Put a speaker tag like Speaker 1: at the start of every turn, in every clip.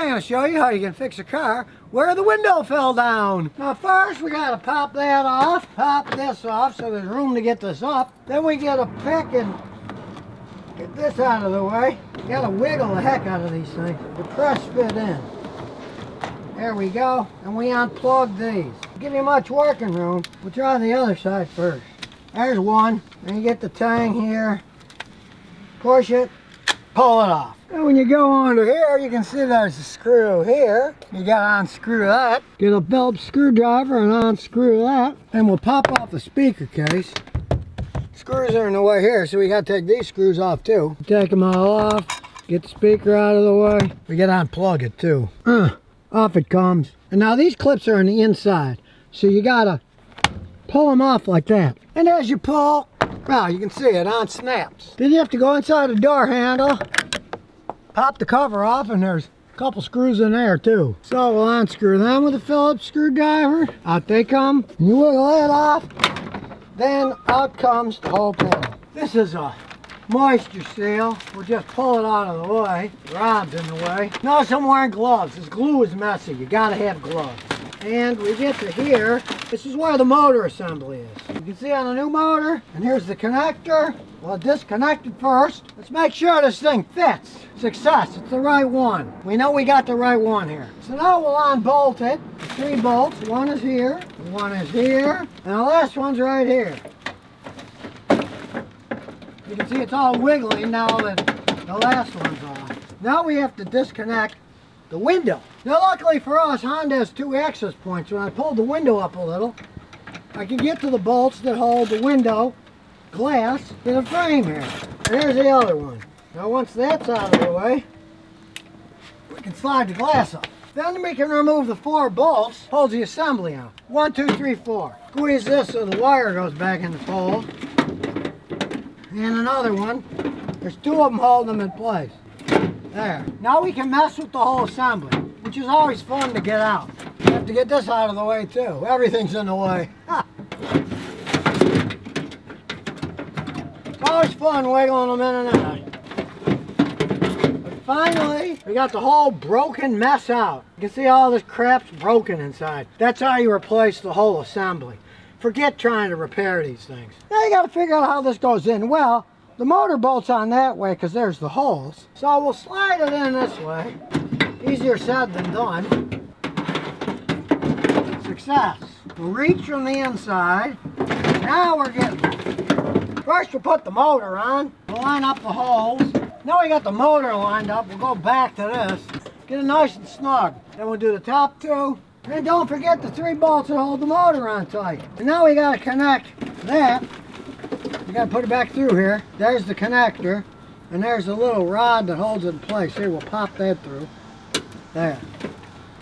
Speaker 1: I'm going to show you how you can fix a car where the window fell down. Now first we got to pop that off, pop this off so there's room to get this up. Then we get a pick and get this out of the way. You got to wiggle the heck out of these things. The press fit in. There we go. And we unplug these. Give you much working room. We'll try the other side first. There's one. Then you get the tang here. Push it. Pull it off. And when you go under here, you can see there's a screw here. You gotta unscrew that. Get a Phillips screwdriver and unscrew that. And we'll pop off the speaker case. Screws are in the way here, so we gotta take these screws off too. Take them all off. Get the speaker out of the way. We gotta unplug it too. Off it comes. And now these clips are on the inside, so you gotta pull them off like that. And as you pull, well, you can see it unsnaps. Then you have to go inside the door handle, pop the cover off, and there's a couple screws in there too. So we'll unscrew them with a Phillips screwdriver. Out they come. You wiggle that off, then out comes the whole panel. This is a moisture seal. We'll just pull it out of the way. The rod's in the way. Notice I'm wearing gloves. This glue is messy. You gotta have gloves. And we get to here. This is where the motor assembly is. You can see on the new motor, and here's the connector. Well, disconnected first. Let's make sure this thing fits. Success, it's the right one. We know we got the right one here. So now we'll unbolt it. 3 bolts, one is here, one is here, and the last one's right here. You can see it's all wiggling now that the last one's on. Now we have to disconnect the window. Now luckily for us, Honda has 2 access points. When I pulled the window up a little, I can get to the bolts that hold the window glass in the frame here. And there's the other one. Now once that's out of the way, we can slide the glass up. Then we can remove the 4 bolts, holds the assembly on. 1, 2, 3, 4. Squeeze this so the wire goes back in the fold. And another one. There's 2 of them holding them in place. There. Now we can mess with the whole assembly, which is always fun to get out. You have to get this out of the way too. Everything's in the way. It's always fun wiggling them in and out. But finally, we got the whole broken mess out. You can see all this crap's broken inside. That's how you replace the whole assembly. Forget trying to repair these things. Now you got to figure out how this goes in. Well, the motor bolts on that way because there's the holes. So we'll slide it in this way. Easier said than done. Success. We'll reach from the inside. Now we're getting... First we'll put the motor on. We'll line up the holes. Now we got the motor lined up. We'll go back to this. Get it nice and snug. Then we'll do the top 2. And don't forget the 3 bolts that hold the motor on tight. And now we got to connect that. You got to put it back through here. There's the connector. And there's a little rod that holds it in place. Here, we'll pop that through. There.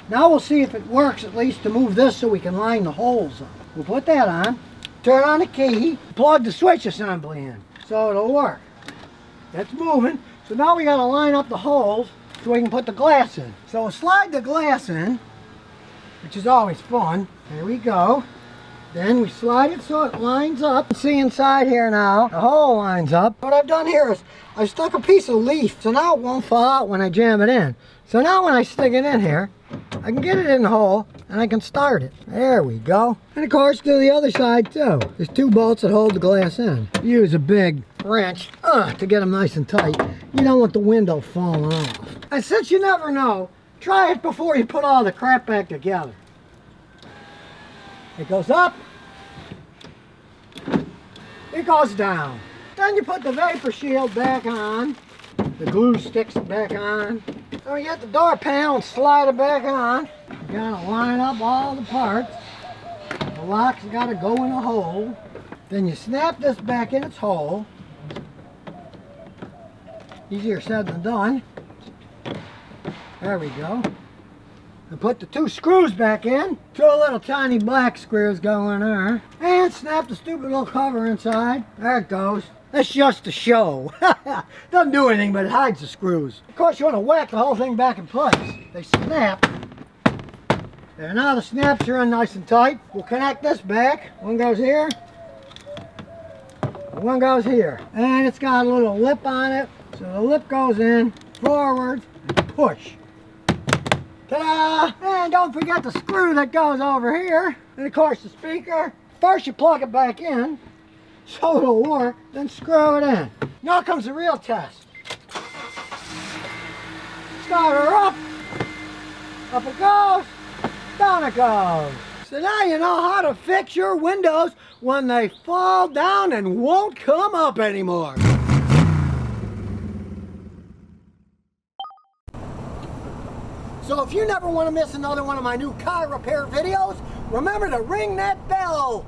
Speaker 1: Now we'll see if it works at least to move this so we can line the holes up. We'll put that on. Turn on the key. Plug the switch assembly in. So it'll work. That's moving. So now we got to line up the holes so we can put the glass in. So we'll slide the glass in, which is always fun. There we go. Then we slide it so it lines up. See inside here now, the hole lines up. What I've done here is I stuck a piece of leaf, so now it won't fall out when I jam it in. So now when I stick it in here, I can get it in the hole and I can start it. There we go. And of course do the other side too. There's 2 bolts that hold the glass in. Use a big wrench to get them nice and tight. You don't want the window falling off. And since you never know, try it before you put all the crap back together. It goes up, it goes down. Then you put the vapor shield back on, the glue sticks it back on. Then we get the door panel and slide it back on. You gotta line up all the parts. The lock's gotta go in the hole. Then you snap this back in its hole. Easier said than done. There we go. And put the 2 screws back in. 2 little tiny black screws go in there. And snap the stupid little cover inside. There it goes. That's just a show. Doesn't do anything, but it hides the screws. Of course, you want to whack the whole thing back in place. They snap. There, now the snaps are in nice and tight. We'll connect this back. One goes here. One goes here. And it's got a little lip on it. So the lip goes in, forward, and push. Ta-da! And don't forget the screw that goes over here. And of course the speaker. First you plug it back in so it'll work, then screw it in. Now comes the real test. Start her up. Up it goes. Down it goes. So now you know how to fix your windows when they fall down and won't come up anymore. So if you never want to miss another one of my new car repair videos, remember to ring that bell.